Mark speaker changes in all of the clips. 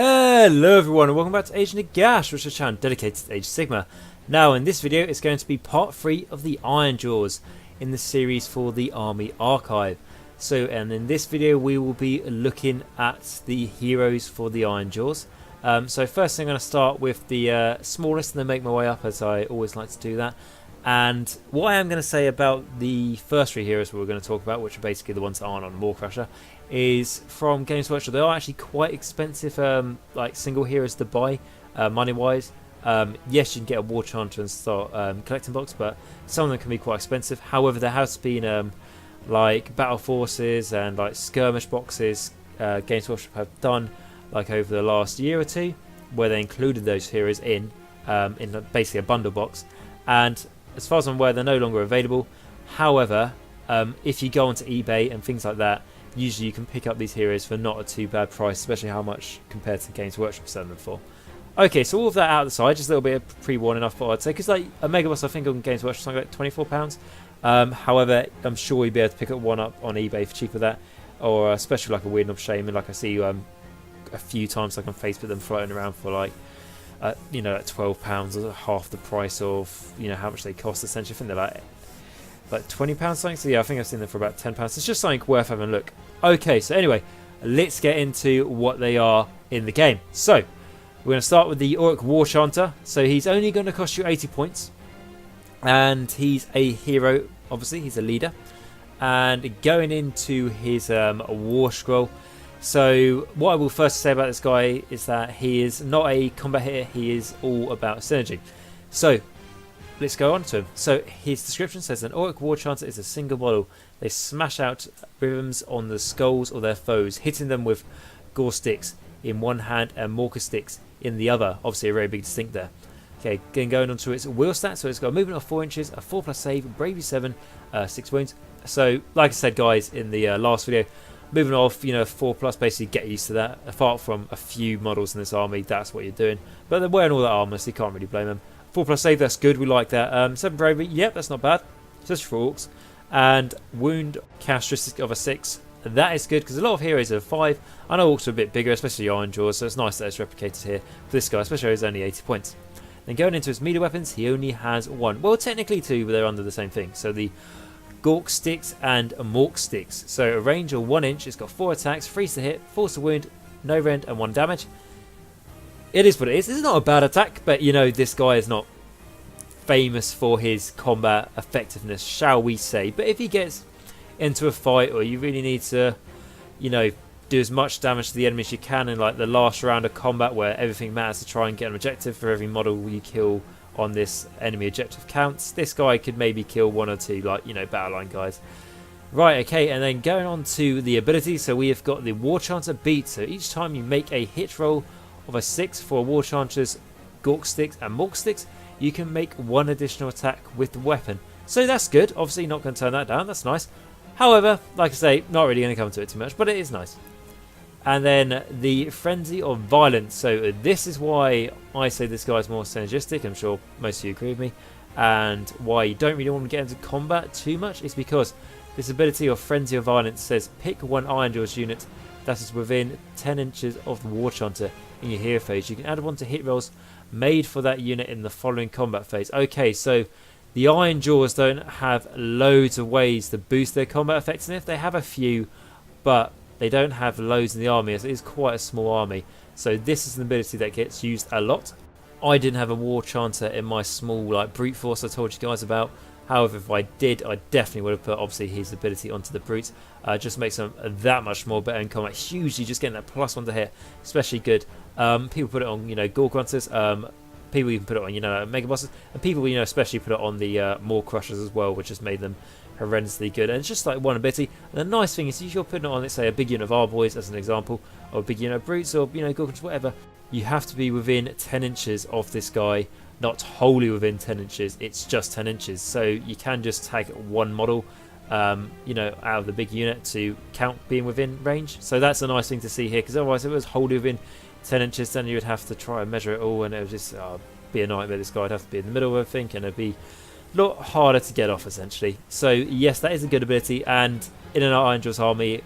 Speaker 1: Hello everyone and welcome back to Agent Nagash, which is a channel dedicated to Age of Sigmar. Now in this video it's going to be part 3 of the Ironjawz in the series for the Army Archive. And in this video we will be looking at the heroes for the Ironjawz. So first thing I'm going to start with the smallest and then make my way up, as I always like to do that. And what I am going to say about the first 3 heroes we're going to talk about, which are basically the ones that aren't on Maw-krusha, is from Games Workshop. They are actually quite expensive, like single heroes to buy, money wise. Yes, you can get a Warchanter and start collecting box, but some of them can be quite expensive. However, there has been like battle forces and like skirmish boxes Games Workshop have done like over the last year or two, where they included those heroes in basically a bundle box. And as far as I'm aware, they're no longer available. However, if you go onto eBay and things like that, usually you can pick up these heroes for not a too bad price, especially how much compared to Games Workshop selling them for. Okay, so all of that out of the side, just a little bit of pre-warning I thought I'd say, because like a Megaboss I think on Games Workshop is something like £24. However, I'm sure you'd be able to pick up one up on eBay for cheaper than that, or especially like a Weirdnob Shaman, like I see a few times like on Facebook them floating around for like you know, at £12 or half the price of, you know, how much they cost essentially. I think they're like £20 something. So yeah, I think I've seen them for about £10. It's just something worth having a look. Okay, so anyway, let's get into what they are in the game. So we're going to start with the Warchanter. So he's only going to cost you 80 points, and he's a hero. Obviously, he's a leader, and going into his war scroll. So what I will first say about this guy is that he is not a combat hitter, he is all about synergy. So let's go on to him. So his description says an Auric Warchanter is a single model. They smash out rhythms on the skulls of their foes, hitting them with gore sticks in one hand and Maw-krusha sticks in the other. Obviously a very big distinct there. Okay, then going on to its wheel stat. So it's got a movement of 4 inches, a 4+ save, bravery 7, 6 wounds. So like I said guys in the last video, moving off, you know, 4+, basically get used to that. Apart from a few models in this army, that's what you're doing. But they're wearing all that armour, so you can't really blame them. 4+ save, that's good, we like that. 7 bravery, yep, that's not bad, especially for orcs. And wound characteristic of a 6, that is good, because a lot of heroes are 5. I know orcs are a bit bigger, especially Ironjawz, so it's nice that it's replicated here for this guy, especially he's only 80 points. Then going into his melee weapons, he only has 1. Well, technically 2, but they're under the same thing. So the Gordrakk sticks and Maw-krusha sticks. So a range of 1 inch, it's got 4 attacks, 3 to hit, 4 to wound, no rend and 1 damage. It is what it is. This is not a bad attack, but you know, this guy is not famous for his combat effectiveness, shall we say. But if he gets into a fight, or you really need to, you know, do as much damage to the enemy as you can in like the last round of combat, where everything matters to try and get an objective for every model you kill on this enemy objective counts, this guy could maybe kill 1 or 2, like, you know, battle line guys. Right, okay, and then going on to the ability, so we have got the Warchanter beat. So each time you make a hit roll of a 6 for Warchanter's Gordrakk sticks and Maw-krusha sticks, you can make 1 additional attack with the weapon. So that's good. Obviously not going to turn that down, that's nice. However, like I say, not really going to come to it too much, but it is nice. And then the Frenzy of Violence. So this is why I say this guy's more synergistic. I'm sure most of you agree with me. And why you don't really want to get into combat too much is because this ability of Frenzy of Violence says pick 1 Ironjawz unit that is within 10 inches of the Warchanter in your hero phase. You can add 1 to hit rolls made for that unit in the following combat phase. Okay, so the Ironjawz don't have loads of ways to boost their combat effectiveness. They have a few, but they don't have loads in the army, as it is quite a small army. So this is an ability that gets used a lot. I didn't have a Warchanter in my small like brute force I told you guys about. However, if I did, I definitely would have put obviously his ability onto the brutes. Just makes them that much more better in combat. Hugely, just getting that +1 to hit, especially good. People put it on, you know, Gordrakks. People even put it on, you know, Megabosses, and people, you know, especially put it on the Maw-krushas as well, which has made them horrendously good. And it's just like 1 ability. And the nice thing is, if you're putting it on, let's say, a big unit of our boys as an example, or a big unit of brutes, or, you know, Gordrakks, whatever, you have to be within 10 inches of this guy, not wholly within 10 inches, it's just 10 inches. So you can just tag 1 model, you know, out of the big unit to count being within range. So that's a nice thing to see here, because otherwise if it was wholly within 10 inches, then you would have to try and measure it all, and it would just be a nightmare. This guy would have to be in the middle of everything, and it'd be a lot harder to get off essentially. So yes, that is a good ability, and in an Ironjawz army,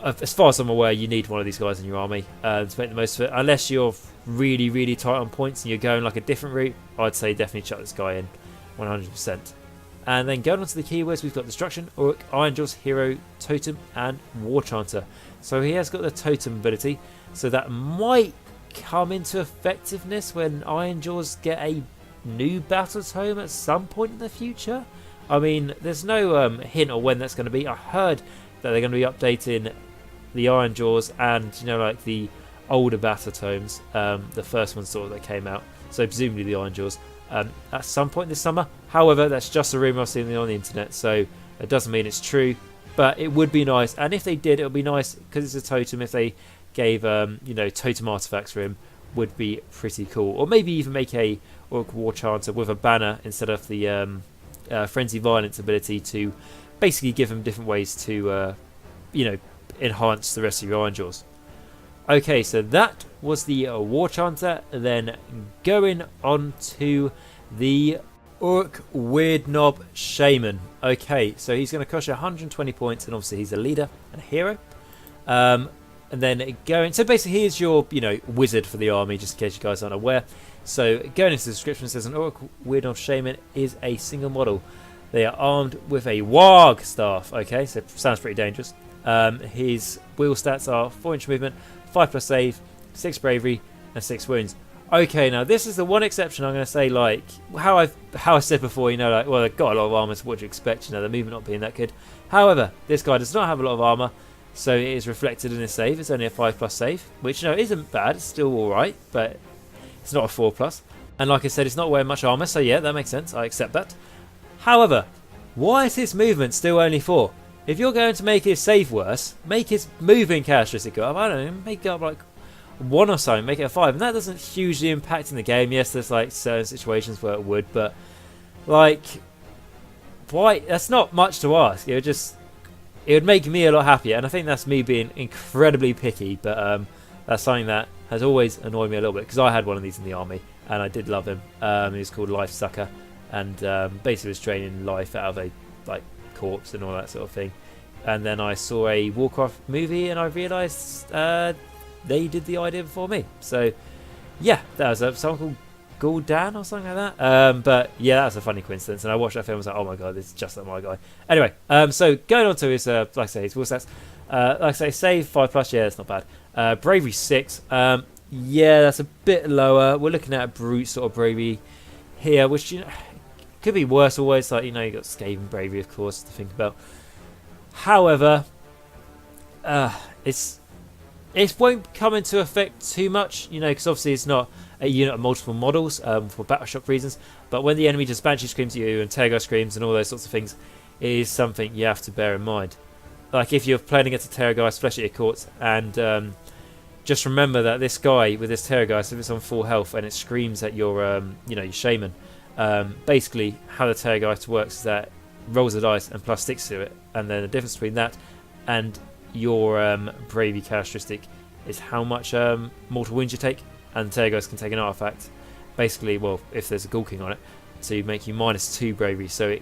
Speaker 1: as far as I'm aware, you need one of these guys in your army to make the most of it. Unless you're really, really tight on points and you're going like a different route, I'd say definitely chuck this guy in 100%. And then going on to the keywords, we've got Destruction, Orc, Ironjawz, Hero, Totem, and Warchanter. So he has got the Totem ability, so that might come into effectiveness when Ironjawz get a new battle tome at some point in the future. I mean, there's no hint on when that's going to be. I heard that they're going to be updating the Ironjawz and, you know, like the older battle tomes, the first one sort of that came out, so presumably the Ironjawz, at some point this summer. However, that's just a rumour I've seen on the internet, so it doesn't mean it's true, but it would be nice, and if they did, it would be nice, because it's a totem, if they gave, you know, totem artifacts for him, would be pretty cool. Or maybe even make a Orc Warchanter with a banner instead of the Frenzy Violence ability, to basically give him different ways to, you know, enhance the rest of your Ironjawz. Okay, so that was the Warchanter. Then going on to the Orc Weirdnob Shaman. Okay, so he's going to cost you 120 points, and obviously he's a leader and a hero. And then going, so basically he is your, you know, wizard for the army, just in case you guys aren't aware. So going into the description, it says an Orc Weirdnob Shaman is a single model. They are armed with a warg staff. Okay, so sounds pretty dangerous. His wheel stats are 4-inch movement, 5+ save, 6 bravery, and 6 wounds. Okay, now this is the one exception I'm going to say, like how I said before, you know, like, well, they've got a lot of armor, so what do you expect, you know, the movement not being that good. However, this guy does not have a lot of armor, so it is reflected in his save. It's only a 5+ save, which, you know, isn't bad. It's still alright, but it's not a 4+. And like I said, it's not wearing much armor, so yeah, that makes sense. I accept that. However, why is his movement still only 4? If you're going to make his save worse, make his moving characteristic go up. I don't know, make it up like 1 or something, make it a 5. And that doesn't hugely impact in the game. Yes, there's like certain situations where it would, but like, why? That's not much to ask. It would make me a lot happier. And I think that's me being incredibly picky, but that's something that has always annoyed me a little bit, because I had one of these in the army and I did love him. He was called Life Sucker, and basically was draining life out of a like corpse and all that sort of thing. And then I saw a Warcraft movie and I realised they did the idea before me. So yeah, that was someone called Gul'dan or something like that. But yeah, that was a funny coincidence, and I watched that film and was like, oh my god, this is just like my guy. Anyway, so going on to his like I say, his wheel stats. Like I say, save 5+, yeah, that's not bad. Bravery 6, yeah, that's a bit lower. We're looking at a brute sort of bravery here, which, you know, could be worse always. Like, you know, you got Skaven bravery, of course, to think about. However, it won't come into effect too much, you know, because obviously it's not a unit of multiple models for battle shock reasons. But when the enemy just Banshee screams at you and Terror screams and all those sorts of things, it is something you have to bear in mind. Like if you're playing against a Terrorgeist, flesh at your courts, and just remember that this guy with this Terrorgeist, if it's on full health and it screams at your, you know, your Shaman, basically how the Terrorgeist works is that it rolls the dice and plus sticks to it, and then the difference between that and your bravery characteristic is how much mortal wounds you take, and the Terrorgeist can take an artifact, basically, well, if there's a Ghoul King on it, to make you -2 bravery. So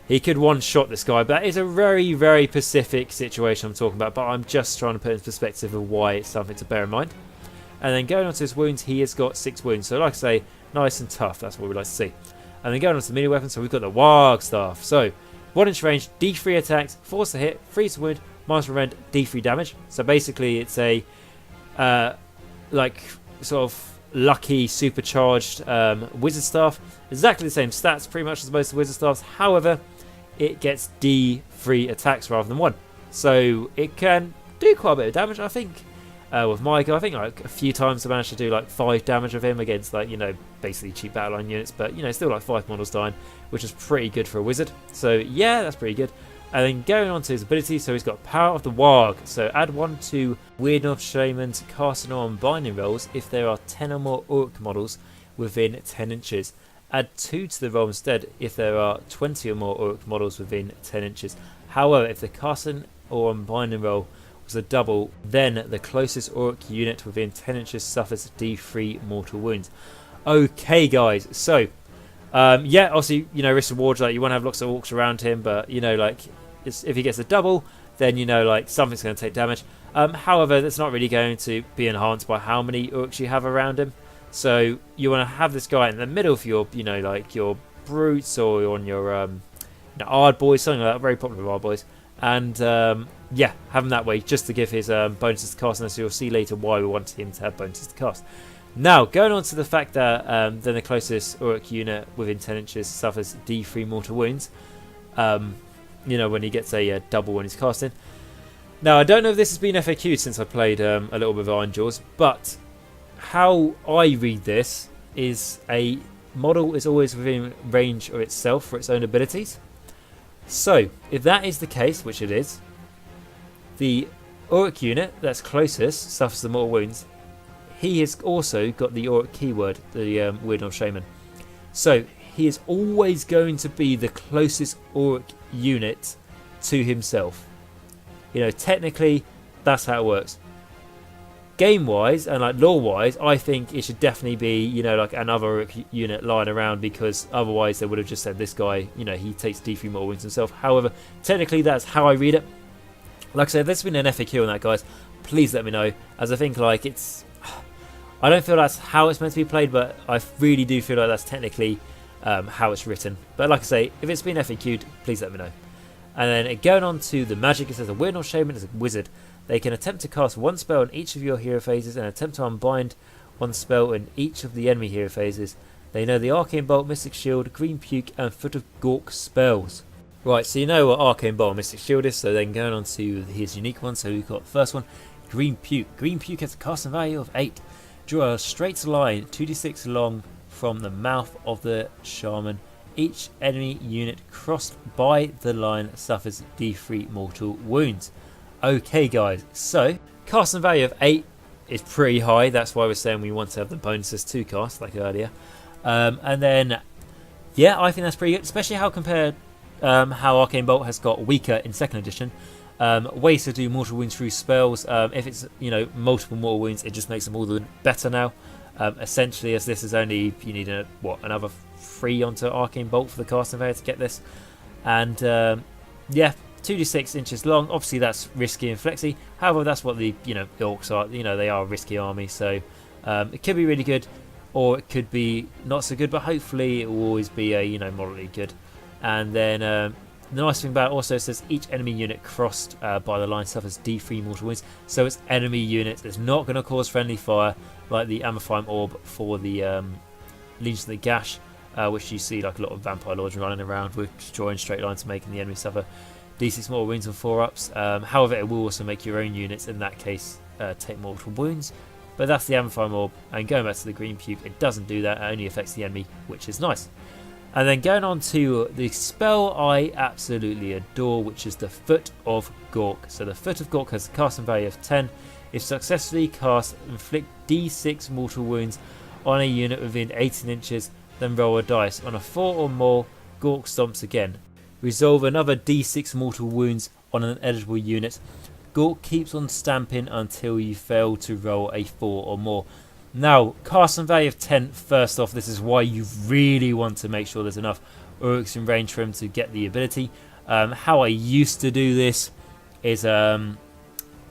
Speaker 1: he could one-shot this guy, but that is a very, very specific situation I'm talking about, but I'm just trying to put in perspective of why it's something to bear in mind. And then going on to his wounds, he has got 6 wounds, so like I say, nice and tough, that's what we like to see. And then going on to the melee weapon, so we've got the Warg Staff. So 1-inch range, D3 attacks, force to hit, freeze to wound, minus rend, D3 damage. So basically it's a like sort of lucky supercharged wizard staff. Exactly the same stats pretty much as most of the wizard staffs. However, it gets D3 attacks rather than 1. So it can do quite a bit of damage, I think. With Micah, I think like a few times I managed to do like 5 damage of him against, like, you know, basically cheap battle line units, but, you know, still like 5 models dying, which is pretty good for a wizard. So yeah, that's pretty good. And then going on to his ability, so he's got Power of the Warg. So add 1 to Weirdnob Shaman's casting or binding rolls if there are 10 or more Orc models within 10 inches. Add 2 to the roll instead if there are 20 or more Orc models within 10 inches. However, if the casting or binding roll was a double, then the closest Orc unit within 10 inches suffers D3 mortal wounds. Okay, guys, so yeah, obviously, you know, risk rewards, like you want to have lots of Orcs around him, but, you know, like if he gets a double, then, you know, like something's going to take damage. However, that's not really going to be enhanced by how many orcs you have around him. So you want to have this guy in the middle of your, like your brutes or on your Ard boys, something like that, very popular with Ard boys. And yeah, have him that way just to give his bonuses to cast, and so you'll see later why we want him to have bonuses to cast. Now, going on to the fact that then the closest Orc unit within 10 inches suffers D3 mortal wounds. When he gets a double when he's casting. Now, I don't know if this has been FAQ'd since I played a little bit of Ironjawz, but how I read this is a model is always within range of itself for its own abilities. So, if that is the case, which it is, the Orc unit that's closest suffers the mortal wounds. He has also got the Orc keyword, the Weirdnob Shaman. So, he is always going to be the closest Orc unit to himself. Technically, that's how it works. Game-wise and like lore-wise, I think it should definitely be, like another Orc unit lying around, because otherwise they would have just said this guy, he takes D3 mortal wounds himself. However, technically that's how I read it. Like I said, if there's been an FAQ on that, guys, please let me know, as I think like I don't feel that's how it's meant to be played, but I really do feel like that's technically how it's written. But like I say, if it's been FAQ'd, please let me know. And then going on to the magic, it says a Weirdnob Shaman is a wizard. They can attempt to cast one spell in each of your hero phases and attempt to unbind one spell in each of the enemy hero phases. They know the Arcane Bolt, Mystic Shield, Green Puke and Foot of Gork spells. Right, so you know what Arcane Bolt and Mystic Shield is, so then going on to his unique one. So we've got the first one, Green Puke. Green Puke has a casting value of 8. Draw a straight line 2d6 long from the mouth of the shaman. Each enemy unit crossed by the line suffers D3 mortal wounds. Okay guys, so casting value of 8 is pretty high. That's why we're saying we want to have the bonuses to cast, like earlier. And then, yeah, I think that's pretty good, especially how compared how Arcane Bolt has got weaker in 2nd edition. Ways to do mortal wounds through spells. If it's multiple mortal wounds, it just makes them all the better now. Essentially, as this is only, you need another 3 onto Arcane Bolt for the casting value to get this. And yeah, 2d6 inches long. Obviously that's risky and flexy. However, that's what the orcs are. They are a risky army, so it could be really good, or it could be not so good. But hopefully it will always be a moderately good. And then the nice thing about it also says each enemy unit crossed by the line suffers D3 mortal wounds. So it's enemy units. It's not going to cause friendly fire like the Amorphime Orb for the Legion of Nagash, which you see like a lot of Vampire Lords running around with, drawing straight lines, making the enemy suffer D6 mortal wounds and 4-ups. However, it will also make your own units in that case take mortal wounds. But that's the Amorphime Orb. And going back to the Green Puke, it doesn't do that. It only affects the enemy, which is nice. And then going on to the spell I absolutely adore, which is the Foot of Gork. So the Foot of Gork has a casting value of 10. If successfully cast, inflict D6 mortal wounds on a unit within 18 inches, then roll a dice. On a 4 or more, Gork stomps again. Resolve another D6 mortal wounds on an eligible unit. Gork keeps on stamping until you fail to roll a 4 or more. Now, casting value of 10, first off, this is why you really want to make sure there's enough orcs in range for him to get the ability. How I used to do this is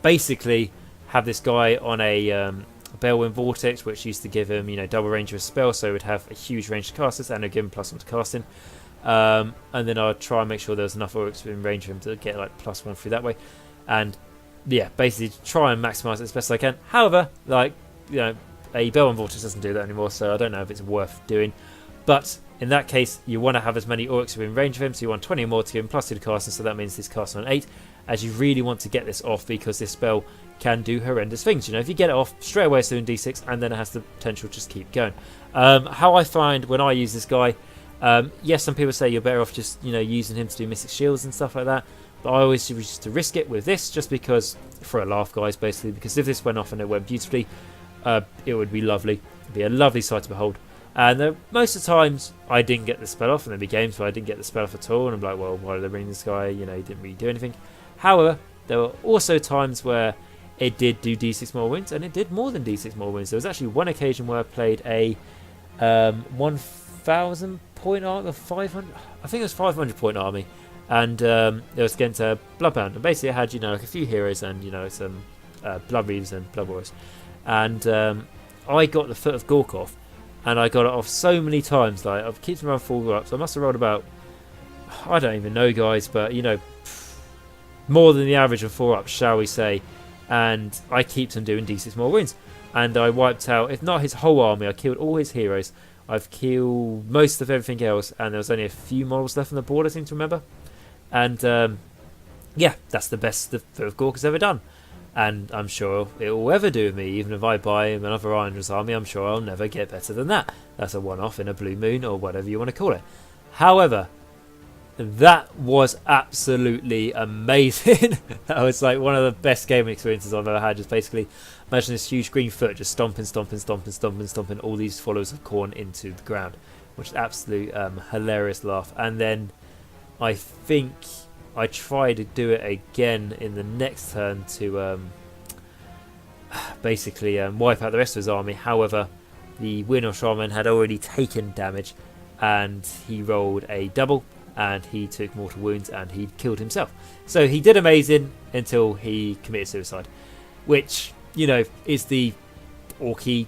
Speaker 1: basically have this guy on a Balewind Vortex, which used to give him double range of a spell, so he would have a huge range to cast this, and I'd give him +1 to casting. And then I'd try and make sure there's enough orcs in range for him to get like +1 through that way. And yeah, basically try and maximise it as best as I can. However, a Balewind Vortex doesn't do that anymore, so I don't know if it's worth doing. But in that case, you want to have as many orcs within range of him, so you want 20 or more to give him +2 to casting, so that means this casting on 8, as you really want to get this off, because this spell can do horrendous things. If you get it off straight away, it's doing D6, and then it has the potential to just keep going. How I find when I use this guy, yes, some people say you're better off just using him to do Mystic Shields and stuff like that, but I always choose to risk it with this, just because, for a laugh guys, basically, because if this went off and it went beautifully, it would be lovely. It'd be a lovely sight to behold. And most of the times I didn't get the spell off, and there'd be games where I didn't get the spell off at all, and I'm like, well, why did they bring this guy? He didn't really do anything. However, there were also times where it did do D6 more wins, and it did more than D6 more wins. There was actually one occasion where I played a 1,000 point army, or 500, I think it was 500 point army, and it was against a Bloodbound, and basically it had like a few heroes and some Blood Reavers and Blood Warriors. And I got the Foot of Gork off, and I got it off so many times. Like, I've kept around 4-ups. I must have rolled about, I don't even know, guys, but you know, more than the average of 4-ups, shall we say. And I keep on doing D6 more wins. And I wiped out, if not his whole army, I killed all his heroes. I've killed most of everything else, and there was only a few models left on the board, I seem to remember. And yeah, that's the best the Foot of Gork has ever done. And I'm sure it will ever do with me. Even if I buy another Ironjawz army, I'm sure I'll never get better than that. That's a one-off in a blue moon, or whatever you want to call it. However, that was absolutely amazing. That was like one of the best gaming experiences I've ever had. Just basically imagine this huge green foot just stomping all these followers of Khorne into the ground, which is absolute hilarious laugh. And then I think I tried to do it again in the next turn to basically wipe out the rest of his army. However, the Weirdnob Shaman had already taken damage, and he rolled a double, and he took mortal wounds, and he killed himself. So he did amazing until he committed suicide, which, you know, is the orky,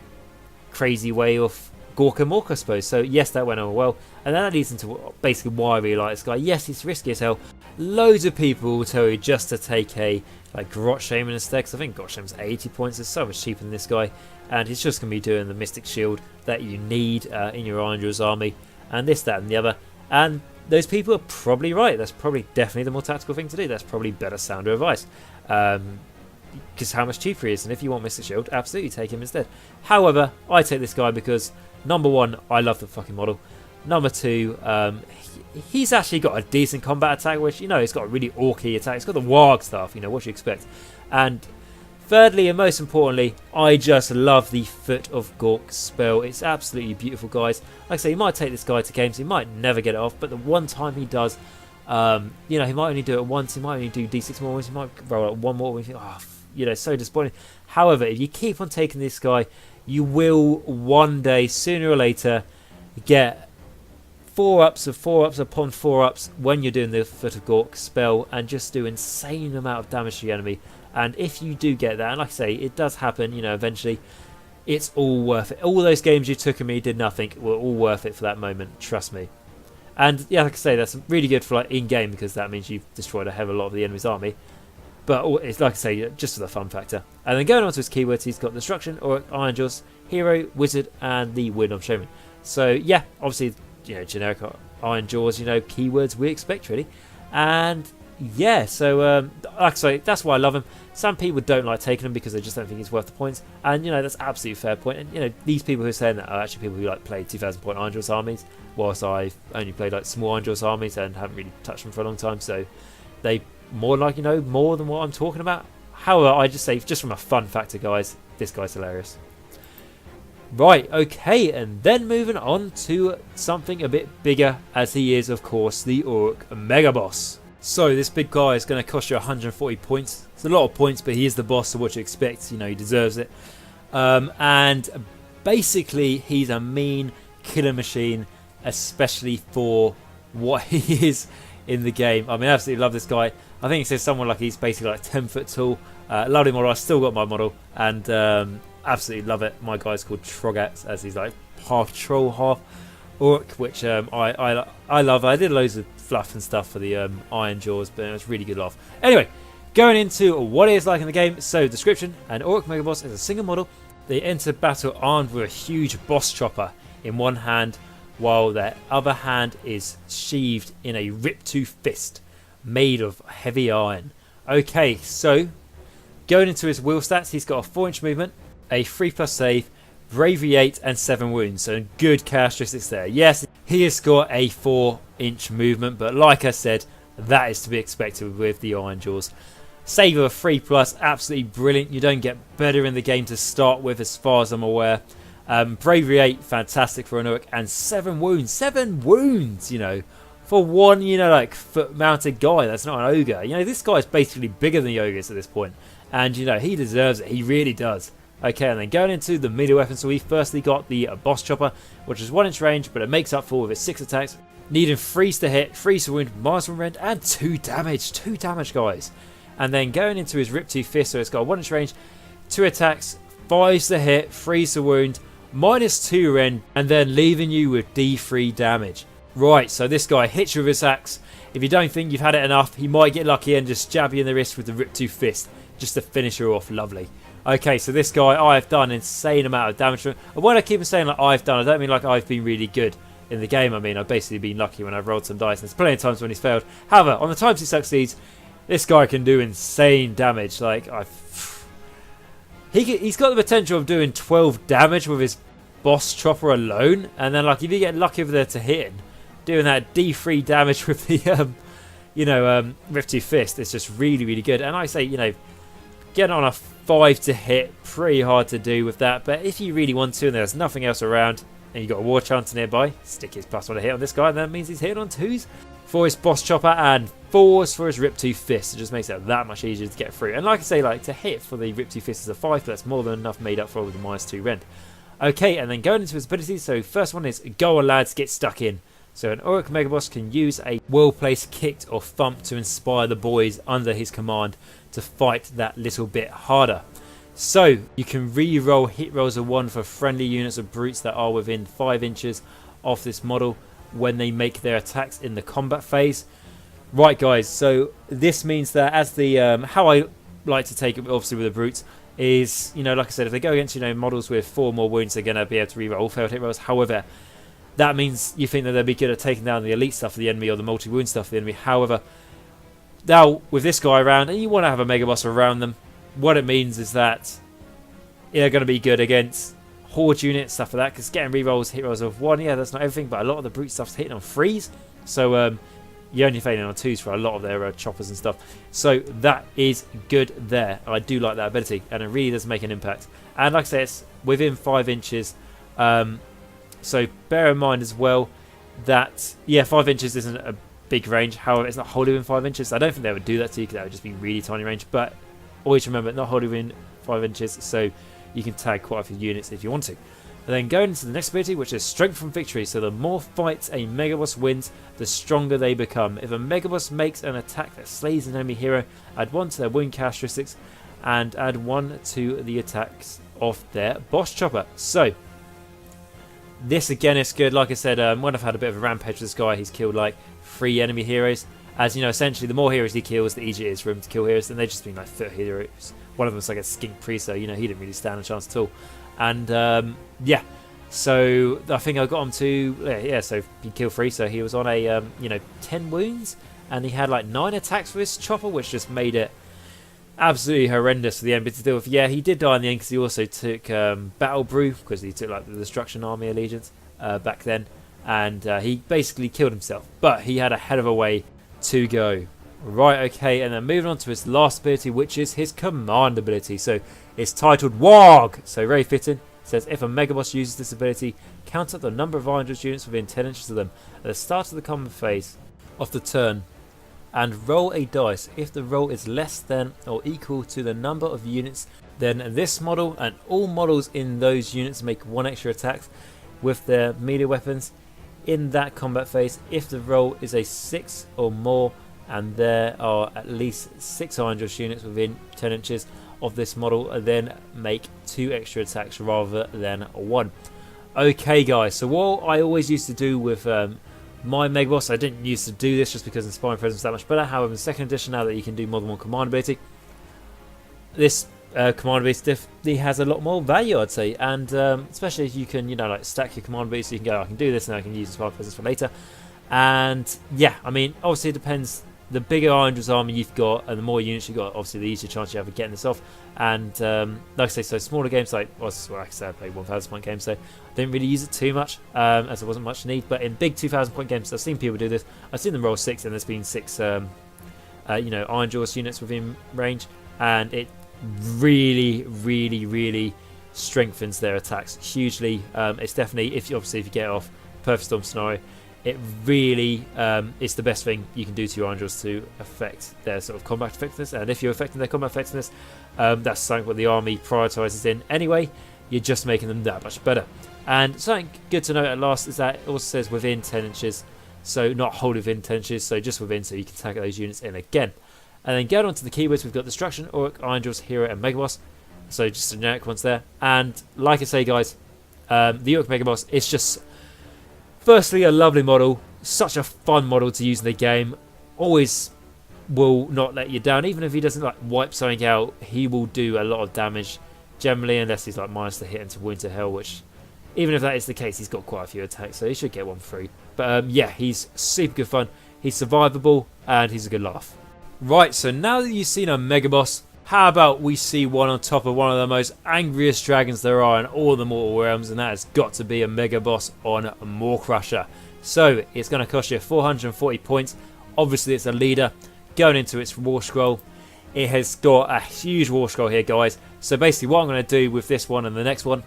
Speaker 1: crazy way of Gork and Mork, I suppose. So yes, that went on well, and then that leads into basically why I really like this guy. Yes, he's risky as hell. Loads of people will tell you just to take a like Gordrakk Shaman instead, because I think Gordrakk Shaman's 80 points. It's so much cheaper than this guy, and he's just going to be doing the Mystic Shield that you need in your Ironjawz army, and this, that, and the other. And those people are probably right. That's probably definitely the more tactical thing to do. That's probably better sounder advice. Because how much cheaper he is, and if you want Mystic Shield, absolutely take him instead. However, I take this guy because, number one, I love the fucking model. Number two, he's actually got a decent combat attack, which, you know, he's got a really orky attack. He's got the warg stuff, you know, what you expect. And thirdly, and most importantly, I just love the Foot of Gork spell. It's absolutely beautiful, guys. Like I say, you might take this guy to games, he might never get it off, but the one time he does, you know, he might only do it once, he might only do D6 more wins, he might roll out one more win, oh, you know, so disappointing. However, if you keep on taking this guy, you will one day, sooner or later, get 4-ups of 4-ups upon 4-ups when you're doing the Foot of Gork spell, and just do insane amount of damage to the enemy. And if you do get that, and like I say, it does happen, you know, eventually, it's all worth it. All those games you took of me did nothing, were all worth it for that moment, trust me. And yeah, like I say, that's really good for like in-game, because that means you've destroyed a hell of a lot of the enemy's army. But it's like I say, just for the fun factor. And then going on to his keywords, he's got Destruction, or Ironjawz, Hero, Wizard, and the Weirdnob Shaman. So yeah, obviously, you know, generic Ironjawz, you know, keywords we expect really. And yeah, so like I say, that's why I love him. Some people don't like taking him because they just don't think he's worth the points, and you know, that's absolutely fair point. And you know, these people who are saying that are actually people who like play 2,000 point Ironjawz armies, whilst I've only played like small Ironjawz armies and haven't really touched them for a long time, so they more like, you know, more than what I'm talking about. However, I just say, just from a fun factor, guys, this guy's hilarious. Right, okay, and then moving on to something a bit bigger, as he is, of course, the Orc Megaboss. So this big guy is going to cost you 140 points. It's a lot of points, but he is the boss, so what you expect, you know, he deserves it. And basically, he's a mean killer machine, especially for what he is in the game. I mean, I absolutely love this guy. I think it says someone like he's basically like 10 foot tall. Lovely model. I still got my model, and absolutely love it. My guy's called Trogax, as he's like half troll, half orc, which I love. I did loads of fluff and stuff for the Ironjawz, but it was really good laugh. Anyway, going into what it is like in the game. So, description: an Orc Megaboss is a single model. They enter battle armed with a huge boss chopper in one hand, while their other hand is sheathed in a rip-tooth fist made of heavy iron. Okay, so going into his wheel stats, he's got a 4-inch movement, a 3+ save, bravery 8, and 7 wounds. So good characteristics there. Yes, he has got a 4-inch movement, but like I said, that is to be expected with the Ironjawz. Save of a 3+, absolutely brilliant. You don't get better in the game to start with, as far as I'm aware. Bravery 8, fantastic for an orc, and 7 wounds. 7 wounds, you know, for one, you know, like foot-mounted guy. That's not an ogre. You know, this guy's basically bigger than the ogres at this point, and you know, he deserves it. He really does. Okay, and then going into the melee weapons, so we firstly got the boss chopper, which is 1-inch range, but it makes up for with its 6 attacks, needing 3s to hit, 3s to wound, -1 rend, and 2 damage. 2 damage, guys. And then going into his Rip 2 Fist, so it's got a 1 inch range, 2 attacks, 5's the hit, 3's the wound, -2 rend, and then leaving you with D3 damage. Right, so this guy hits you with his axe. If you don't think you've had it enough, he might get lucky and just jab you in the wrist with the Rip 2 Fist, just to finish her off. Lovely. Okay, so this guy, I've done an insane amount of damage to him. And when I keep saying like I've done, I don't mean like I've been really good in the game. I mean I've basically been lucky when I've rolled some dice, and there's plenty of times when he's failed. However, on the times he succeeds, this guy can do insane damage. Like he's got the potential of doing 12 damage with his boss chopper alone, and then like if you get lucky over there to hit him, doing that D3 damage with the Rip 2 Fist, it's just really, really good. And I say, getting on a 5 to hit, pretty hard to do with that. But if you really want to, and there's nothing else around, and you've got a Warchanter nearby, stick his +1 to hit on this guy, and that means he's hitting on 2s for his boss chopper and 4s for his Rip 2 Fist. It just makes it that much easier to get through. And like I say, like to hit for the Rip 2 Fist is a 5, but that's more than enough made up for with the -2 rend. Okay, and then going into his abilities, so first one is Go on lads, get stuck in. So an Auric Megaboss can use a well-placed kick or thump to inspire the boys under his command to fight that little bit harder. So you can re-roll hit rolls of 1 for friendly units of brutes that are within 5 inches of this model when they make their attacks in the combat phase. Right guys, so this means that as the how I like to take it obviously with the brutes is, like I said, if they go against models with 4 more wounds, they're going to be able to re-roll all failed hit rolls. However, that means you think that they'll be good at taking down the elite stuff of the enemy or the multi-wound stuff of the enemy. However, now with this guy around, and you want to have a Megaboss around them, what it means is that they're going to be good against horde units, stuff like that, because getting rerolls, hit rolls of 1, yeah, that's not everything, but a lot of the brute stuff's hitting on 3s. So you're only failing on 2s for a lot of their choppers and stuff. So that is good there. I do like that ability, and it really does make an impact. And like I say, it's within 5 inches. So bear in mind as well that, 5 inches isn't a big range. However, it's not wholly within 5 inches. I don't think they would do that to you because that would just be really tiny range. But always remember, not wholly within 5 inches. So you can tag quite a few units if you want to. And then going into the next ability, which is Strength from Victory. So the more fights a Megaboss wins, the stronger they become. If a Megaboss makes an attack that slays an enemy hero, add 1 to their wound characteristics and add 1 to the attacks of their boss chopper. So this again is good. Like I said, when I've had a bit of a rampage with this guy, he's killed like 3 enemy heroes. As essentially the more heroes he kills, the easier it is for him to kill heroes. And they've just been like 30 heroes. One of them's like a skink priest, so he didn't really stand a chance at all. And so I think I got him to so he killed 3, so he was on a 10 wounds, and he had like 9 attacks with his chopper, which just made it absolutely horrendous for the enemy to deal with. Yeah, he did die in the end because he also took Battle Brew, because he took like the Destruction Army Allegiance back then, and he basically killed himself. But he had a hell of a way to go. Right, okay, and then moving on to his last ability, which is his command ability. So it's titled Warg, so very fitting. It says if a Megaboss uses this ability, count up the number of Ironjawz units within 10 inches of them at the start of the combat phase of the turn, and roll a dice. If the roll is less than or equal to the number of units, then this model and all models in those units make 1 extra attack with their melee weapons in that combat phase. If the roll is a 6 or more, and there are at least 6 Ironjawz units within 10 inches of this model, then make 2 extra attacks rather than 1. Okay guys, so what I always used to do with my Megaboss, I didn't used to do this just because Inspiring Presence that much better. However, in the 2nd edition, now that you can do more than 1 command ability, this command ability definitely has a lot more value, I'd say. And especially if you can, like stack your command ability, so you can go, I can do this and I can use Inspiring Presence for later. And yeah, I mean, obviously it depends. The bigger Ironjawz army you've got and the more units you've got, obviously the easier chance you have of getting this off. And like I say, so smaller games like I played 1,000 point games, so I didn't really use it too much as there wasn't much need. But in big 2,000 point games, I've seen people do this. I've seen them roll 6 and there's been 6 Ironjawz units within range, and it really, really, really strengthens their attacks hugely. It's definitely, if you get it off Perfect Storm scenario, it really is the best thing you can do to your Ironjawz to affect their sort of combat effectiveness. And if you're affecting their combat effectiveness, that's something what the army prioritises in anyway. You're just making them that much better. And something good to note at last is that it also says within 10 inches, so not wholly within 10 inches, so just within, so you can tag those units in again. And then going on to the keywords, we've got Destruction, Auric, Ironjawz, Hero, and Megaboss. So just generic ones there. And like I say, guys, the Auric Megaboss is just, firstly, a lovely model. Such a fun model to use in the game. Always will not let you down. Even if he doesn't like wipe something out, he will do a lot of damage generally, unless he's like minus the hit into wound to hell, which, even if that is the case, he's got quite a few attacks, so he should get one free. But yeah, he's super good fun. He's survivable, and he's a good laugh. Right, so now that you've seen a Megaboss, how about we see one on top of one of the most angriest dragons there are in all the Mortal Realms, and that has got to be a Megaboss on Maw-krusha. So it's going to cost you 440 points. Obviously, it's a leader. Going into its war scroll, it has got a huge war scroll here, guys. So basically, what I'm going to do with this one and the next one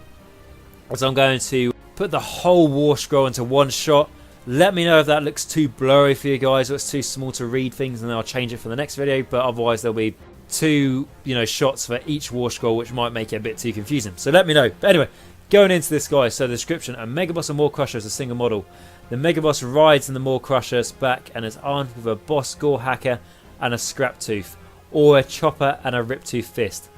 Speaker 1: is I'm going to put the whole war scroll into one shot. Let me know if that looks too blurry for you guys, or it's too small to read things, and then I'll change it for the next video. But otherwise, there'll be two, shots for each war scroll, which might make it a bit too confusing. So let me know. But anyway, going into this, guys. So the description: a Megaboss and Maw-krusha is a single model. The Megaboss rides in the Maw-krusha's back and is armed with a boss gore hacker and a scrap tooth, or a chopper and a rip-tooth fist.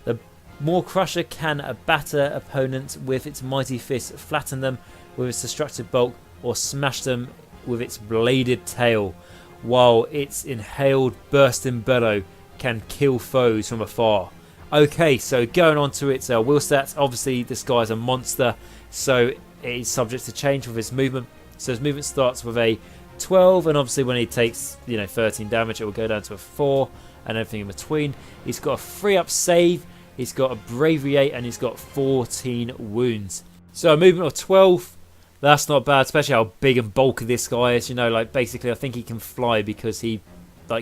Speaker 1: The Maw-krusha can batter opponents with its mighty fist, flatten them with its destructive bulk, or smash them with its bladed tail, while its inhaled bursting bellow can kill foes from afar. Okay, so going on to its wheel stats, obviously this guy's a monster, so it is subject to change with his movement. So his movement starts with a 12, and obviously when he takes 13 damage, it will go down to a 4, and everything in between. He's got a 3-up save, he's got a bravery 8, and he's got 14 wounds. So a movement of 12. That's not bad, especially how big and bulky this guy is. Basically, I think he can fly because he,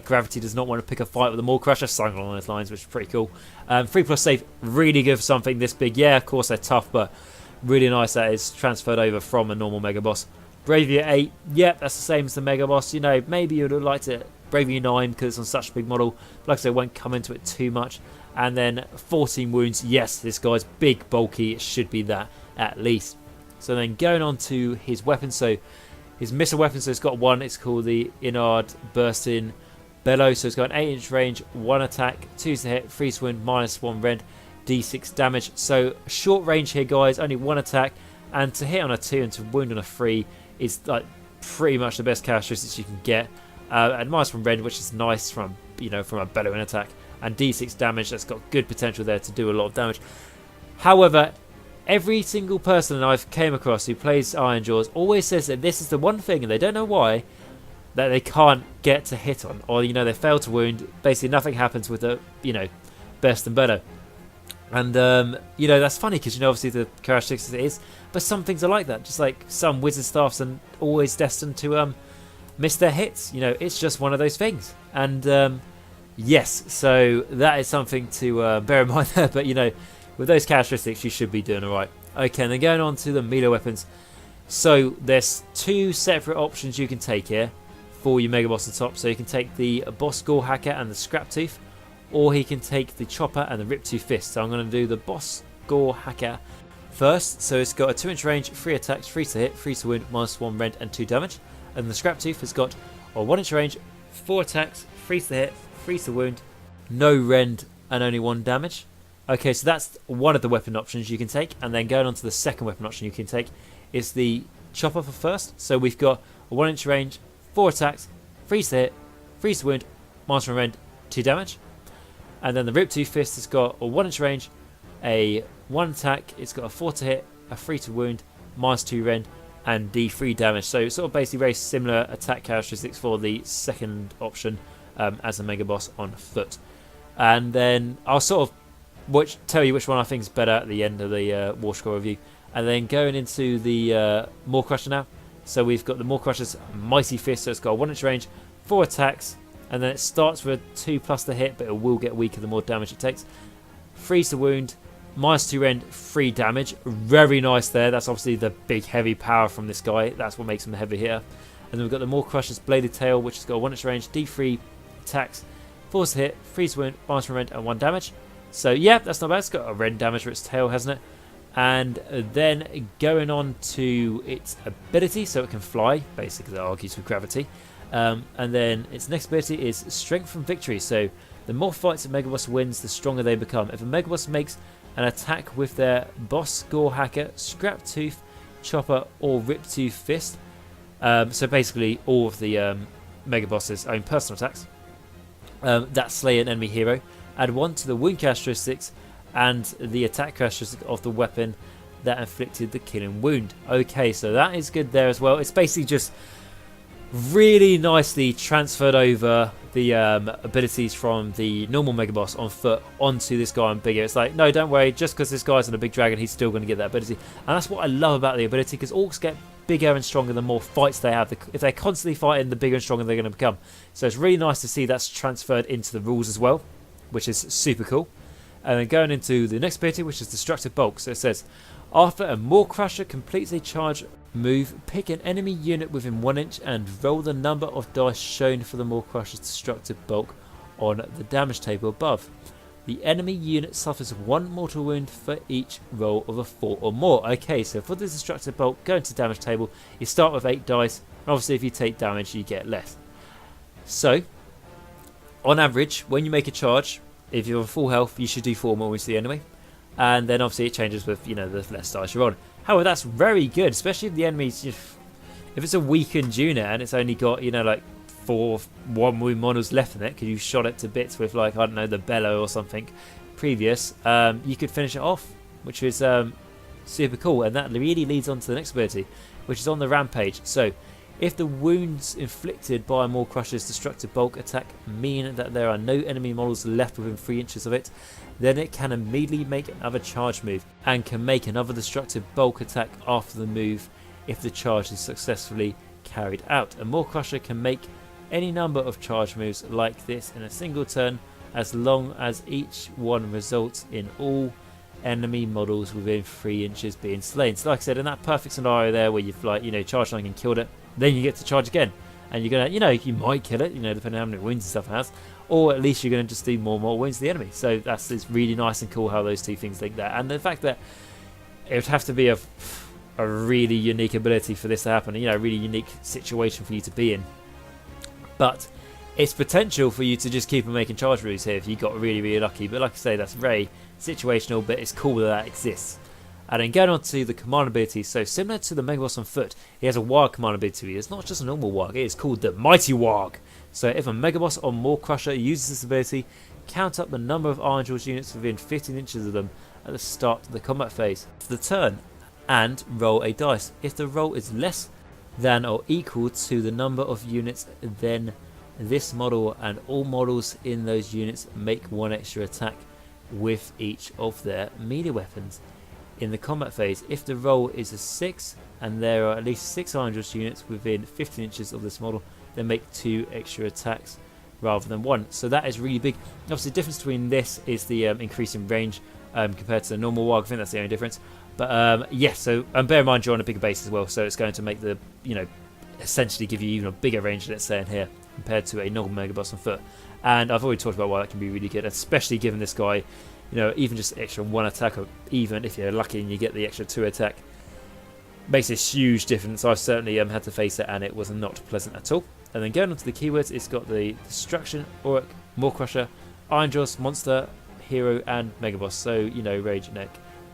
Speaker 1: gravity does not want to pick a fight with the Maw-krusha, something along those lines, which is pretty cool. 3+ save, really good for something this big. Yeah, of course they're tough, but really nice that it's transferred over from a normal Megaboss. Bravery 8, yep, that's the same as the Megaboss. Maybe you'd have liked it Bravery 9 because it's on such a big model. But like I said, won't come into it too much. And then 14 wounds. Yes, this guy's big, bulky. It should be that at least. So then going on to his weapon. So his missile weapon, so it's got one. It's called the Inard Bursting Bellow. So it's got an 8-inch range, 1 attack, 2 to hit, 3 to win, -1 rend, d6 damage. So short range here, guys. Only 1 attack. And to hit on a 2 and to wound on a 3 is pretty much the best characteristics you can get. And -1 rend, which is nice from a bellowing attack. And d6 damage. That's got good potential there to do a lot of damage. However, every single person I've came across who plays Ironjawz always says that this is the one thing, and they don't know why, that they can't get to hit on, or they fail to wound. Basically, nothing happens with the best and better. And that's funny because obviously the characteristics it is, but some things are like that. Just like some wizard staffs are always destined to miss their hits. It's just one of those things. And yes, so that is something to bear in mind there. But with those characteristics, you should be doing alright. Okay, and then going on to the melee weapons. So there's 2 separate options you can take here for your Megaboss on top. So you can take the boss gore hacker and the scrap tooth, or he can take the chopper and the rip-tooth fist. So I'm going to do the boss gore hacker first. So it's got a 2-inch range, 3 attacks, 3 to hit, 3 to win, -1 rend, and 2 damage. And the scrap tooth has got a 1-inch range, 4 attacks, 3 to hit, 3 to wound, no rend, and only 1 damage. Okay, so that's one of the weapon options you can take. And then going on to the second weapon option you can take is the chopper for first. So we've got a 1-inch range, 4 attacks, 3 to hit, 3 to wound, -1 rend, 2 damage. And then the rip-tooth fist has got a 1-inch range, a 1 attack, it's got a 4 to hit, a 3 to wound, -2 rend, and d3 damage. So sort of basically very similar attack characteristics for the second option as a Megaboss on foot. And then I'll sort of tell you which one I think is better at the end of the war scroll review. And then going into the Maw-krusha now. So we've got the Maw-krusha's mighty fist. So it's got a 1-inch range, 4 attacks, and then it starts with a 2+ the hit, but it will get weaker the more damage it takes. 3 to wound, -2 rend, 3 damage. Very nice there. That's obviously the big heavy power from this guy. That's what makes him the heavy hitter. And then we've got the Maw-krusha's bladed tail, which has got a 1-inch range, d3 attacks, 4 to hit, 3 to wound, -1 rend, and 1 damage. So yeah, that's not bad. It's got a rend damage for its tail, hasn't it? And then going on to its ability, so it can fly. Basically, that argues with gravity. And then its next ability is Strength from Victory. So the more fights a Megaboss wins, the stronger they become. If a Megaboss makes an attack with their Boss Gore Hacker, Scrap Tooth, Chopper, or Rip Tooth Fist, so basically all of the Megaboss's own personal attacks, that slay an enemy hero, add 1 to the wound characteristics and the attack characteristic of the weapon that inflicted the killing wound. Okay, so that is good there as well. It's basically just really nicely transferred over the abilities from the normal Megaboss on foot onto this guy on bigger. It's like, no, don't worry, just because this guy's on a big dragon, he's still going to get that ability. And that's what I love about the ability, because orcs get bigger and stronger the more fights they have. If they're constantly fighting, the bigger and stronger they're going to become. So it's really nice to see that's transferred into the rules as well, which is super cool. And then going into the next ability, which is Destructive Bulk. So it says, after a Maw-krusha completes a charge move, pick an enemy unit within 1 inch and roll the number of dice shown for the Maw-krusha's destructive bulk on the damage table above. The enemy unit suffers 1 mortal wound for each roll of a 4 or more. Okay, so for the destructive bulk, go into damage table, you start with 8 dice, and obviously if you take damage you get less. So, on average, when you make a charge, if you're on full health, you should do 4 more wounds to the enemy. And then obviously it changes with, the less dice you're on. However, that's very good, especially if the enemy's, if it's a weakened unit and it's only got, like 4 1 wound models left in it, because you shot it to bits with, like, I don't know, the bellow or something previous, you could finish it off, which is super cool. And that really leads on to the next ability, which is on the Rampage. So, if the wounds inflicted by a Maw-krusha's destructive bulk attack mean that there are no enemy models left within 3 inches of it, then it can immediately make another charge move and can make another destructive bulk attack after the move if the charge is successfully carried out. A Maw-krusha can make any number of charge moves like this in a single turn, as long as each one results in all enemy models within 3 inches being slain. So like I said, in that perfect scenario there where you've charged something and killed it, then you get to charge again, and you're gonna, you might kill it, depending on how many wounds and stuff it has, or at least you're gonna just do more and more wounds to the enemy. So it's really nice and cool how those two things link that, and the fact that it would have to be a really unique ability for this to happen, a really unique situation for you to be in. But it's potential for you to just keep on making charge moves here if you got really, really lucky. But like I say, that's very situational, but it's cool that exists. And then going on to the command ability, so similar to the Megaboss on foot, he has a Warg command ability. It's not just a normal Warg, it is called the Mighty Warg. So if a Megaboss or Maw-krusha uses this ability, count up the number of Ironjawz units within 15 inches of them at the start of the combat phase of the turn, and roll a dice. If the roll is less than or equal to the number of units, then this model and all models in those units make 1 extra attack with each of their melee weapons. In the combat phase, if the roll is a 6 and there are at least 6 Ironjawz units within 15 inches of this model, then make 2 extra attacks rather than 1. So that is really big. Obviously the difference between this is the increase in range compared to the normal Warg. I think that's the only difference. But yes, so bear in mind you're on a bigger base as well, so it's going to make the, essentially give you even a bigger range, let's say, in here compared to a normal Megaboss on foot. And I've already talked about why that can be really good, especially given this guy, even just extra 1 attack, or even if you're lucky and you get the extra 2 attack, makes a huge difference. I've certainly had to face it, and it was not pleasant at all. And then going on to the keywords, it's got the Destruction, Auric, Maw-krusha, Ironjawz, Monster, Hero, and Megaboss. So, Rage Neck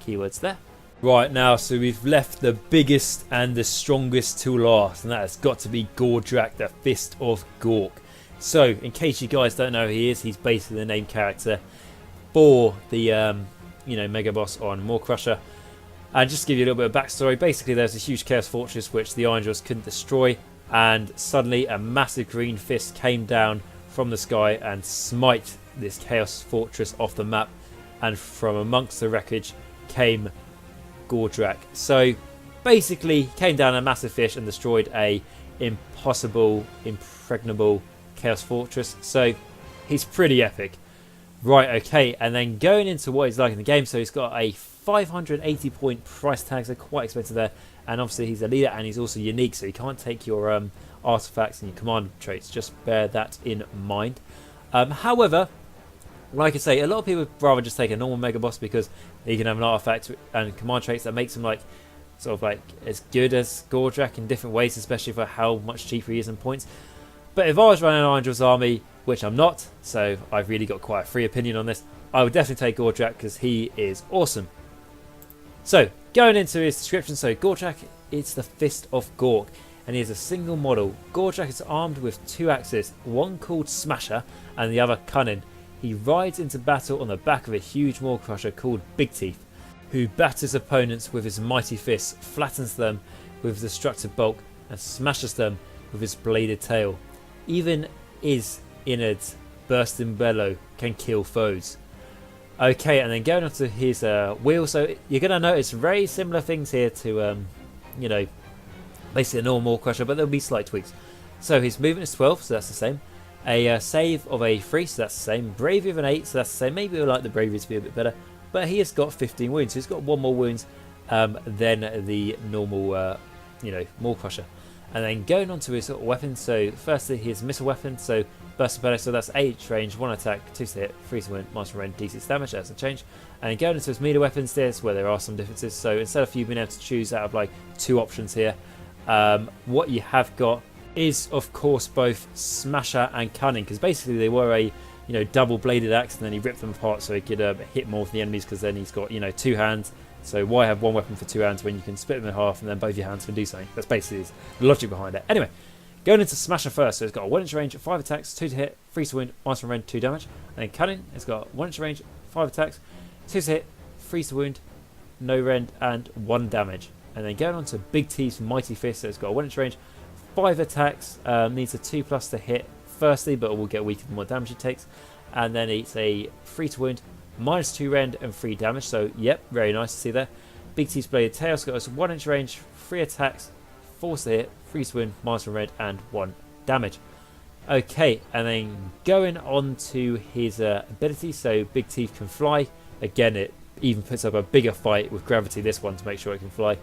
Speaker 1: keywords there. Right, now, so we've left the biggest and the strongest to last, and that has got to be Gordrakk, the Fist of Gork. So, in case you guys don't know who he is, he's basically the main character for the Megaboss on Maw-krusha. And just to give you a little bit of backstory, basically there's a huge Chaos Fortress which the Ironjawz couldn't destroy, and suddenly a massive green fist came down from the sky and smite this Chaos Fortress off the map, and from amongst the wreckage came Gordrakk. So basically came down a massive fish and destroyed a impregnable Chaos Fortress. So he's pretty epic. Right, okay, and then going into what he's like in the game, so he's got a 580 point price tag, so quite expensive there, and obviously he's a leader and he's also unique, so you can't take your artifacts and your command traits, just bear that in mind. However, like I say, a lot of people would rather just take a normal Megaboss because he can have an artifact and command traits that makes him as good as Gordrakk in different ways, especially for how much cheaper he is in points. But if I was running an Ironjawz army, which I'm not, so I've really got quite a free opinion on this, I would definitely take Gordrakk because he is awesome. So, going into his description, so Gordrakk is the Fist of Gork, and he is a single model. Gordrakk is armed with 2 axes, one called Smasher and the other Cunning. He rides into battle on the back of a huge Maw-krusha called Big Teeth, who batters opponents with his mighty fists, flattens them with his destructive bulk, and smashes them with his bladed tail. Even his innards, bursting bellow, can kill foes. Okay, and then going on to his wheel, so you're going to notice very similar things here to, you know, basically a normal Maw-krusha, but there'll be slight tweaks. So his movement is 12, so that's the same. A save of a 3, so that's the same. Bravery of an 8, so that's the same. Maybe we'd like the bravery to be a bit better. But he has got 15 wounds, so he's got 1 more wounds than the normal, you know, Maw-krusha. And then going on to his sort of weapons, so firstly his missile weapon, so burst of bellow, so that's 8 range, 1 attack, 2 to hit, 3 to win, minus range, d6 damage, that's a change. And then going into his melee weapons, there's where there are some differences. So instead of you being able to choose out of like 2 options here, what you have got is of course both Smasher and Cunning, because basically they were a, you know, double bladed axe, and then he ripped them apart so he could hit more of the enemies, because then he's got, you know, 2 hands. So why have 1 weapon for 2 hands when you can split them in half and then both your hands can do something? That's basically the logic behind it. Anyway, going into Smasher first, so it's got a 1-inch range, 5 attacks, 2 to hit, 3 to win, minus 1 range, 2 damage. And then Cunning, it's got 1-inch range, 5 attacks, 2 to hit, 3 to wound, no rend, and 1 damage. And then going on to Big Teeth's Mighty Fist, so it's got a 1-inch range, 5 attacks, needs a 2+ to hit firstly, but will get weaker the more damage it takes. And then it's a 3 to wound, minus 2 rend, and 3 damage. So, yep, very nice to see there. Big Teeth's Bladed Tail's got us 1-inch range, 3 attacks, 4 to hit, 3 to win, minus 1 rend, and 1 damage. Okay, and then going on to his ability, so Big Teeth can fly. Again, it even puts up a bigger fight with gravity, this one, to make sure it can fly.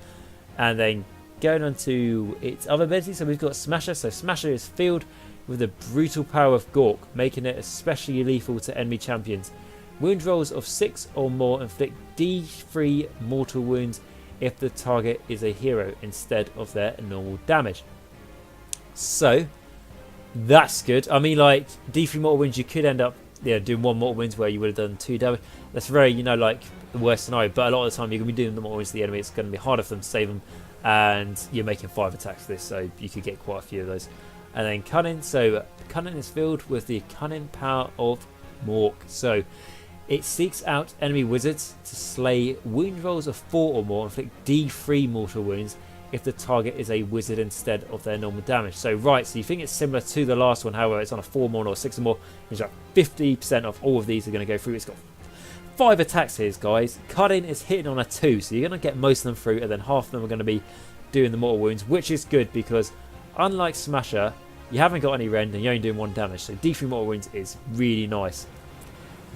Speaker 1: And then going on to its other ability, so we've got Smasher. So Smasher is filled with the brutal power of Gork, making it especially lethal to enemy champions. Wound rolls of 6 or more inflict D3 mortal wounds if the target is a hero instead of their normal damage. So that's good. I mean, like, D3 mortal wounds, you could end up, you know, doing 1 mortal wounds where you would have done 2 damage. That's very, you know, like the worst scenario, but a lot of the time you're going to be doing the mortal wounds to the enemy. It's going to be harder for them to save them, and you're making 5 attacks for this, so you could get quite a few of those. And then Cunning, so Cunning is filled with the cunning power of Mork. So it seeks out enemy wizards to slay. Wound rolls of 4 or more inflict D3 mortal wounds if the target is a wizard instead of their normal damage. So right, so you think it's similar to the last one, however it's on a 4 more or 6 or more. It's like 50% of all of these are going to go through. It's got 5 attacks here, guys. Cunning is hitting on a 2, so you're going to get most of them through, and then half of them are going to be doing the mortal wounds, which is good because unlike Smasher, you haven't got any rend and you're only doing 1 damage. So D3 mortal wounds is really nice.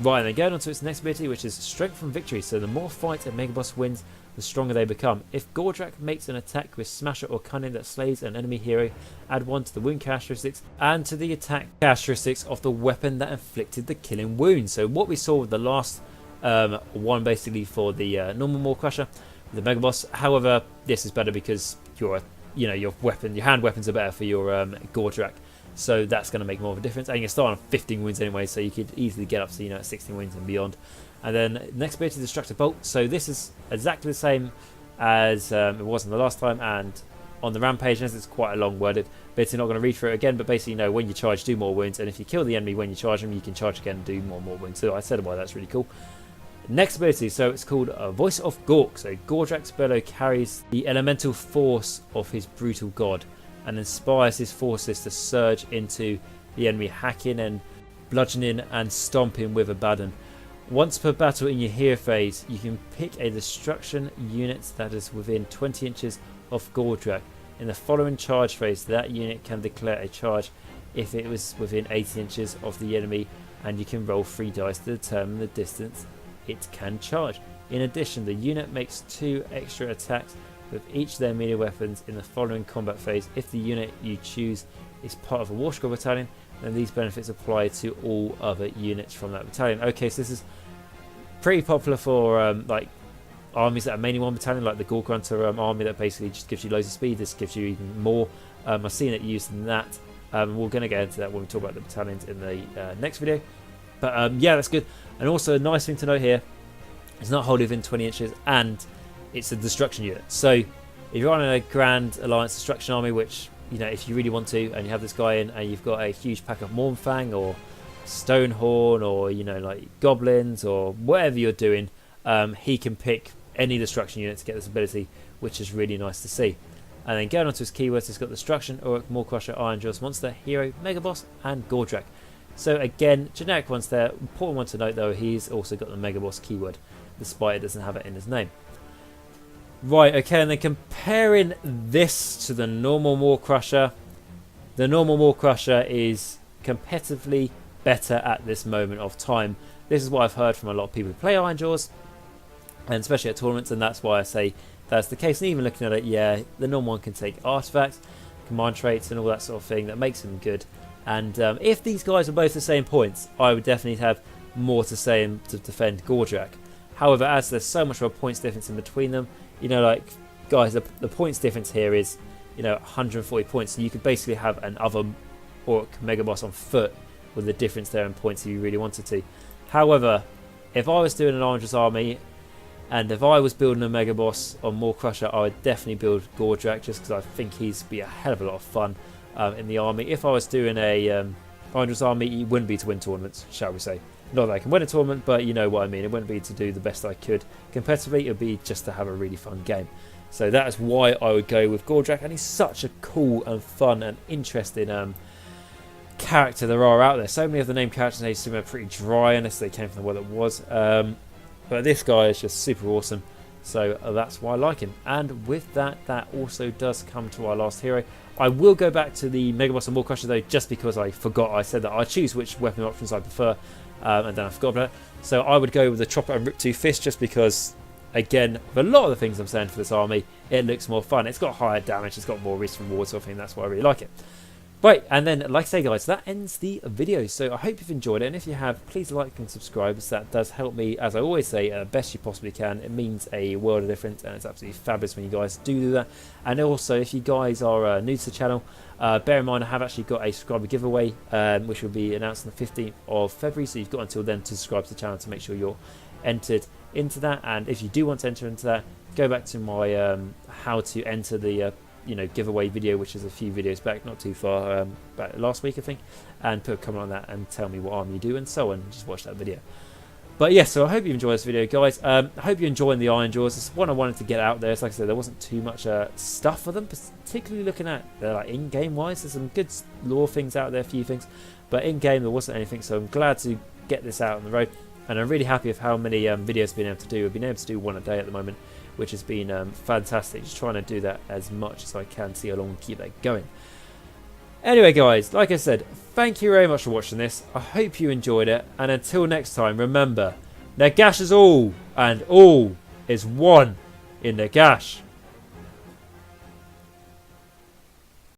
Speaker 1: Right, and then going on to its next ability, which is Strength from Victory. So the more fights a Megaboss wins, the stronger they become. If Gordrakk makes an attack with Smasher or Cunning that slays an enemy hero, add 1 to the wound characteristics and to the attack characteristics of the weapon that inflicted the killing wound. So what we saw with the last one, basically for the normal Maw-krusha, the Megaboss. However, this is better because your hand weapons are better for your Gordrakk. So that's going to make more of a difference. And you can start on 15 wounds anyway, so you could easily get up to, you know, 16 wounds and beyond. And then next ability, Destructive Bolt. So this is exactly the same as it was in the last time, and on the Rampage, as it's quite a long worded bit, I'm not going to read through it again, but basically, you know, when you charge, do more wounds, and if you kill the enemy when you charge them, you can charge again and do more wounds. So I said why that's really cool. Next ability, so it's called Voice of Gork. So Gordrakk's bellow carries the elemental force of his brutal god and inspires his forces to surge into the enemy, hacking and bludgeoning and stomping with abandon. Once per battle in your hero phase, you can pick a destruction unit that is within 20 inches of Gordrakk. In the following charge phase, that unit can declare a charge if it was within 80 inches of the enemy, and you can roll 3 dice to determine the distance it can charge. In addition, the unit makes 2 extra attacks with each of their melee weapons in the following combat phase. If the unit you choose is part of a Warchanter battalion, then these benefits apply to all other units from that battalion. Okay, so this is pretty popular for like armies that are mainly 1 battalion, like the Warchanter army that basically just gives you loads of speed. This gives you even more. I've seen it used in that. We're going to get into that when we talk about the battalions in the next video. But yeah, that's good. And also a nice thing to note here, it's not wholly within 20 inches, and it's a destruction unit. So if you're on a Grand Alliance destruction army, which, you know, if you really want to, and you have this guy in, and you've got a huge pack of Mornfang or Stonehorn, or, you know, like goblins or whatever you're doing, he can pick any destruction unit to get this ability, which is really nice to see. And then going on to his keywords, he's got Destruction, Uruk, Maw-krusha, Ironjawz, Monster, Hero, Megaboss, and Gordrakk. So again, generic ones there. Important one to note though, he's also got the Megaboss keyword, despite it doesn't have it in his name. Right, okay, and then comparing this to the normal Maw-krusha, the normal Maw-krusha is competitively better at this moment of time. This is what I've heard from a lot of people who play Ironjawz, and especially at tournaments, and that's why I say that's the case. And even looking at it, yeah, the normal one can take artifacts, command traits, and all that sort of thing that makes him good. And if these guys were both the same points, I would definitely have more to say to defend Gordrakk. However, as there's so much of a points difference in between them, you know, like, guys, the points difference here is, you know, 140 points. So you could basically have an other Orc Megaboss on foot with the difference there in points if you really wanted to. However, if I was doing an Ironjawz army, and if I was building a Megaboss on Maw-krusha, I would definitely build Gordrakk, just because I think he's be a hell of a lot of fun in the army. If I was doing a Ironjawz army, it wouldn't be to win tournaments, shall we say. Not that I can win a tournament, but you know what I mean. It wouldn't be to do the best I could. Competitively, it would be just to have a really fun game. So that is why I would go with Gordrakk, and he's such a cool and fun and interesting character there are out there. So many of the named characters in Age of Sigmar are pretty dry, unless they came from the world that was. But this guy is just super awesome. So that's why I like him. And with that, that also does come to our last hero. I will go back to the Megaboss and Maw-krusha though, just because I forgot. I said that I choose which weapon options I prefer, and then I forgot about it. So I would go with the Chopper and Rip 2 Fist, just because, again, with a lot of the things I'm saying for this army, it looks more fun. It's got higher damage, it's got more risk reward sort of thing. That's why I really like it. Right, and then, like I say, guys, that ends the video. So I hope you've enjoyed it, and if you have, please like and subscribe, as that does help me, as I always say, best you possibly can. It means a world of difference, and it's absolutely fabulous when you guys do that. And also, if you guys are new to the channel, bear in mind I have actually got a subscriber giveaway, which will be announced on the 15th of February, so you've got until then to subscribe to the channel to make sure you're entered into that. And if you do want to enter into that, go back to my how to enter the you know, giveaway video, which is a few videos back, not too far, back last week I think, and put a comment on that and tell me what army you do and so on. Just watch that video. But yeah, so I hope you enjoyed this video, guys. I hope you're enjoying the Ironjawz. It's one I wanted to get out there. So like I said, there wasn't too much stuff for them, particularly looking at like in-game wise. There's some good lore things out there, a few things, but in-game there wasn't anything. So I'm glad to get this out on the road, and I'm really happy with how many videos I've been able to do. I've been able to do one a day at the moment, which has been fantastic. Just trying to do that as much as I can, see how long we keep that going. Anyway, guys, like I said, thank you very much for watching this. I hope you enjoyed it, and until next time, remember, Nagash is all, and all is one in Nagash.